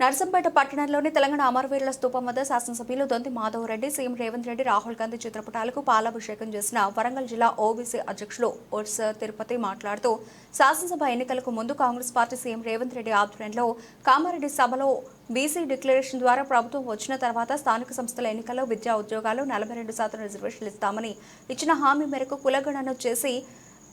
నర్సంపేట పట్టణంలోని తెలంగాణ అమరవీరుల స్తూపం వద్ద శాసనసభ్యులు దొంతి మాధవ్ రెడ్డి, సీఎం రేవంత్ రెడ్డి, రాహుల్ గాంధీ చిత్రపటాలకు పాలాభిషేకం చేసిన వరంగల్ జిల్లా ఓబీసీ అధ్యక్షులు ఉర్స్ తిరుపతి మాట్లాడుతూ శాసనసభ ఎన్నికలకు ముందు కాంగ్రెస్ పార్టీ సీఎం రేవంత్ రెడ్డి ఆధ్వర్యంలో కామారెడ్డి సభలో బీసీ డిక్లరేషన్ ద్వారా ప్రభుత్వం వచ్చిన తర్వాత స్థానిక సంస్థల ఎన్నికల్లో విద్యా ఉద్యోగాలు 42% రిజర్వేషన్లు ఇస్తామని ఇచ్చిన హామీ మేరకు కులగణన చేసి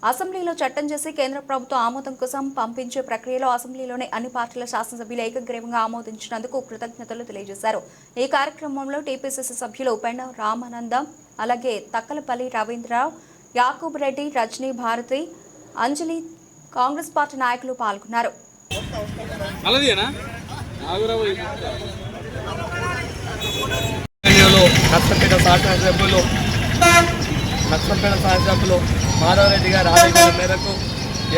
అసెంబ్లీలో చట్టం చేసి కేంద్ర ప్రభుత్వం ఆమోదం కోసం పంపించే ప్రక్రియలో అసెంబ్లీలోని అన్ని పార్టీల శాసనసభ్యులు ఏకగ్రీవంగా ఆమోదించినందుకు కృతజ్ఞతలు తెలియజేశారు. ఈ కార్యక్రమంలో టీపీసీసీ సభ్యులు పెండ రామానందం, అలాగే తక్కలపల్లి రవీంద్రరావు, యాకూబ్ రెడ్డి, రజనీ భారతి, అంజలి, కాంగ్రెస్ పార్టీ నాయకులు పాల్గొన్నారు. నర్సంపేట శాసనసభ్యులు మాధవ్ రెడ్డి గారి ఆదేశాల మేరకు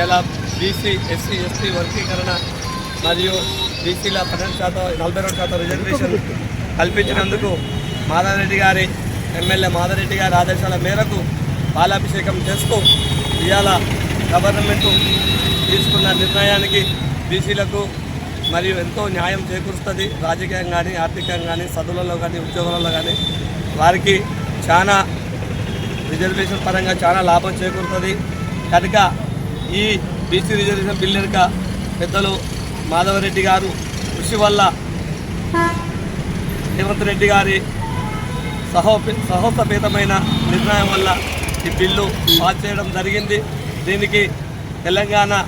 ఇలా బీసీ, ఎస్సీ, ఎస్టీ వర్గీకరణ మరియు బీసీల 12% 42% రిజర్వేషన్ కల్పించినందుకు మాధవ్ రెడ్డి గారి ఎమ్మెల్యే మాధవ్ రెడ్డి గారి ఆదేశాల మేరకు పాలాభిషేకం చేస్తూ ఇవాళ గవర్నమెంట్ తీసుకున్న నిర్ణయానికి బీసీలకు మరియు ఎంతో న్యాయం చేకూరుస్తుంది. రాజకీయంగా కానీ, ఆర్థికంగా కానీ, చదువులలో కానీ, ఉద్యోగాలలో కానీ వారికి చాలా రిజర్వేషన్ పరంగా చాలా లాభం చేకూరుతుంది. కనుక ఈ బీసీ రిజర్వేషన్ బిల్ కనుక పెద్దలు మాధవరెడ్డి గారు కృషి వల్ల రేవంత్ రెడ్డి గారి సాహసోపేతమైన నిర్ణయం వల్ల ఈ బిల్లు పాస్ చేయడం జరిగింది. దీనికి తెలంగాణ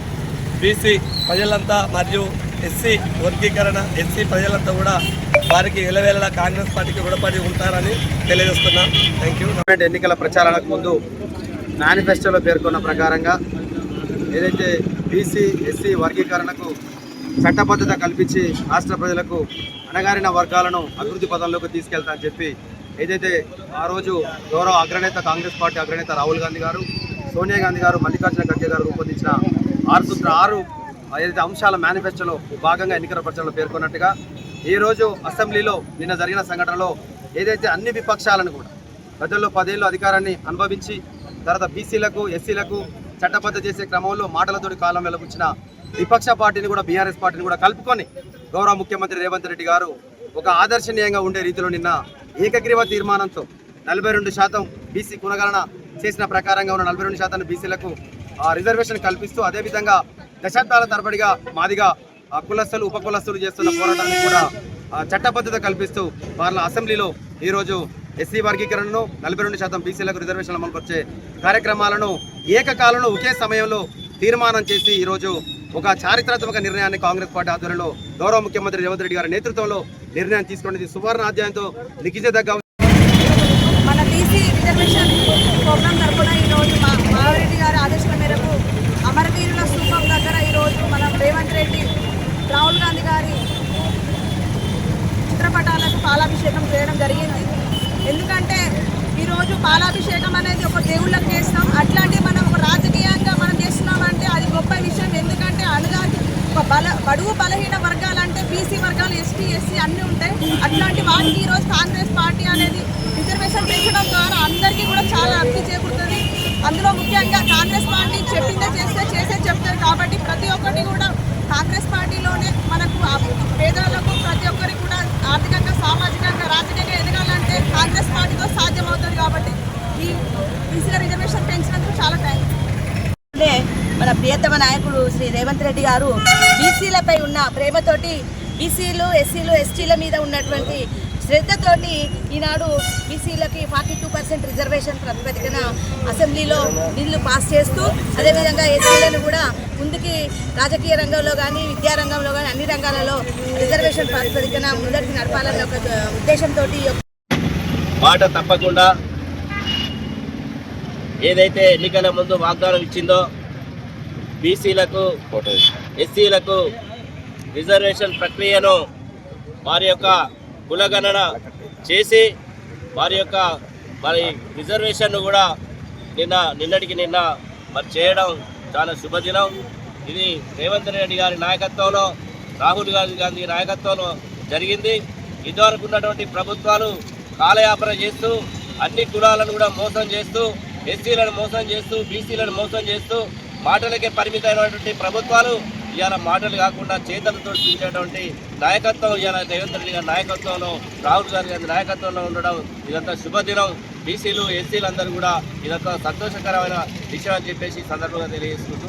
బీసీ ప్రజలంతా మరియు ఎస్సీ వర్గీకరణ ఎస్సీ ప్రజలంతా కూడా వారికి ఎలవేళలా కాంగ్రెస్ పార్టీకి రుణపడి ఉంటారని తెలియజేస్తున్నాం. Thank you. ఎన్నికల ప్రచారానికి ముందు మేనిఫెస్టోలో పేర్కొన్న ప్రకారంగా ఏదైతే బీసీ, ఎస్సీ వర్గీకరణకు చట్టబద్ధత కల్పించి రాష్ట్ర ప్రజలకు అణగారిన వర్గాలను అభివృద్ధి పదంలోకి తీసుకెళ్తామని చెప్పి ఏదైతే ఆ రోజు గౌరవ అగ్రనేత కాంగ్రెస్ పార్టీ అగ్రనేత రాహుల్ గాంధీ గారు, సోనియా గాంధీ గారు, మల్లికార్జున ఖర్గే గారు రూపొందించిన 6 ఏదైతే అంశాల మేనిఫెస్టోలో భాగంగా ఎన్నికల ప్రచారంలో పేర్కొన్నట్టుగా ఈరోజు అసెంబ్లీలో నిన్న జరిగిన సంఘటనలో ఏదైతే అన్ని విపక్షాలను కూడా ప్రజల్లో 10 ఏళ్ళు అధికారాన్ని అనుభవించి తర్వాత బీసీలకు, ఎస్సీలకు చట్టబద్ధ చేసే క్రమంలో మాటలతోటి కాలం వెలుగుచ్చిన విపక్ష పార్టీని కూడా బీఆర్ఎస్ పార్టీని కూడా కలుపుకొని గౌరవ ముఖ్యమంత్రి రేవంత్ రెడ్డి గారు ఒక ఆదర్శనీయంగా ఉండే రీతిలో నిన్న ఏకగ్రీవ తీర్మానంతో 42% బీసీ కులగణన చేసిన ప్రకారంగా ఉన్న 42% బీసీలకు రిజర్వేషన్ కల్పిస్తూ అదేవిధంగా దశాబ్దాల తరబడిగా మాదిగా కులస్తులు, ఉప కులస్తులు చేస్తున్న పోరాటానికి కూడా చట్టబద్ధత కల్పిస్తూ వాళ్ళ అసెంబ్లీలో ఈరోజు ఎస్సీ వర్గీకరణను 42% బీసీలకు రిజర్వేషన్లు అమలుపరిచే కార్యక్రమాలను ఏకకాలంలో ఒకే సమయంలో తీర్మానం చేసి ఈరోజు ఒక చారిత్రాత్మక నిర్ణయాన్ని కాంగ్రెస్ పార్టీ ఆధ్వర్యంలో గౌరవ ముఖ్యమంత్రి రేవంత్ రెడ్డి గారి నేతృత్వంలో నిర్ణయం తీసుకున్నది సువర్ణ అధ్యాయంతో లిఖించదగ్గ. మన బీసీ రిజర్వేషన్ ప్రోగ్రాం తరఫున ఈరోజు మాధవ్ రెడ్డి గారి ఆదేశాల మేరకు అమరవీరుల స్తూపం దగ్గర ఈరోజు మనం రేవంత్ రెడ్డి, రాహుల్ గాంధీ గారి చిత్రపటాలకు పాలాభిషేకం చేయడం జరిగింది. ఎందుకంటే ఈరోజు పాలాభిషేకం అనేది ఒక దేవుళ్ళకి చేస్తాం, అట్లాంటి మనం ఒక రాజకీయంగా మనం చేస్తున్నామంటే అది గొప్ప విషయం. ఎందుకంటే ఒక బడుగు బలహీన వర్గాలంటే బీసీ వర్గాలు, ఎస్టీ, ఎస్సీ అన్నీ ఉంటాయి. అట్లాంటి వాటికి ఈరోజు కాంగ్రెస్ పార్టీ అనేది రిజర్వేషన్ పెంచడం ద్వారా అందరికీ కూడా చాలా లబ్ధి చేకూరుతుంది. అందులో ముఖ్యంగా కాంగ్రెస్ పార్టీ చెప్పిందే చేసే చెప్తారు కాబట్టి ప్రతి ఒక్కటి కూడా కాంగ్రెస్ పార్టీలోనే మనకు పేదలకు ప్రతి ఒక్కరికి కూడా ఆర్థికంగా, సామాజికంగా, రాజకీయంగా ఎదగాలంటే కాంగ్రెస్ పార్టీతో సాధ్యమవుతుంది. కాబట్టి ఈ బీసీల రిజర్వేషన్ పెంచినందుకు చాలా థ్యాంక్స్. మన ప్రియతమ నాయకుడు శ్రీ రేవంత్ రెడ్డి గారు బీసీలపై ఉన్న ప్రేమతోటి బీసీలు, ఎస్సీలు, ఎస్టీల మీద ఉన్నటువంటి శ్రద్ధతోటి ఈనాడు బీసీలకి 42% రిజర్వేషన్ ప్రతిపాదికన అసెంబ్లీలో బిల్లు పాస్ చేస్తూ అదేవిధంగా ఎస్సీలను కూడా ముందుకి రాజకీయ రంగంలో కానీ, విద్యారంగంలో కానీ అన్ని రంగాలలో రిజర్వేషన్ ప్రాతిపదికన ముందరికి నడపాలన్న ఒక ఉద్దేశంతో మాట తప్పకుండా ఏదైతే ఎన్నికల ముందు వాగ్దానం ఇచ్చిందో బీసీలకు, ఎస్సీలకు రిజర్వేషన్ ప్రక్రియను వారి యొక్క కులగణన చేసి వారి యొక్క రిజర్వేషన్ను కూడా నిన్నటికి నిన్న చేయడం చాలా శుభదినం. ఇది రేవంత్ రెడ్డి గారి నాయకత్వంలో, రాహుల్ గాంధీ నాయకత్వంలో జరిగింది. ఇదివరకు ఉన్నటువంటి ప్రభుత్వాలు కాలయాపన చేస్తూ అన్ని కులాలను కూడా మోసం చేస్తూ, ఎస్సీలను మోసం చేస్తూ, బీసీలను మోసం చేస్తూ మాటలకే పరిమితమైనటువంటి ప్రభుత్వాలు ఇవాళ మాటలు కాకుండా చేతలతో చూసేటువంటి నాయకత్వం ఇవాళ రేవంత్ రెడ్డి గారి నాయకత్వంలో, రాహుల్ గాంధీ గారి నాయకత్వంలో ఉండడం ఇదంతా శుభదినం. బీసీలు ఎస్సీలు అందరూ కూడా ఇదంతా సంతోషకరమైన విషయం అని చెప్పేసి సందర్భంగా తెలియజేసుకుంటూ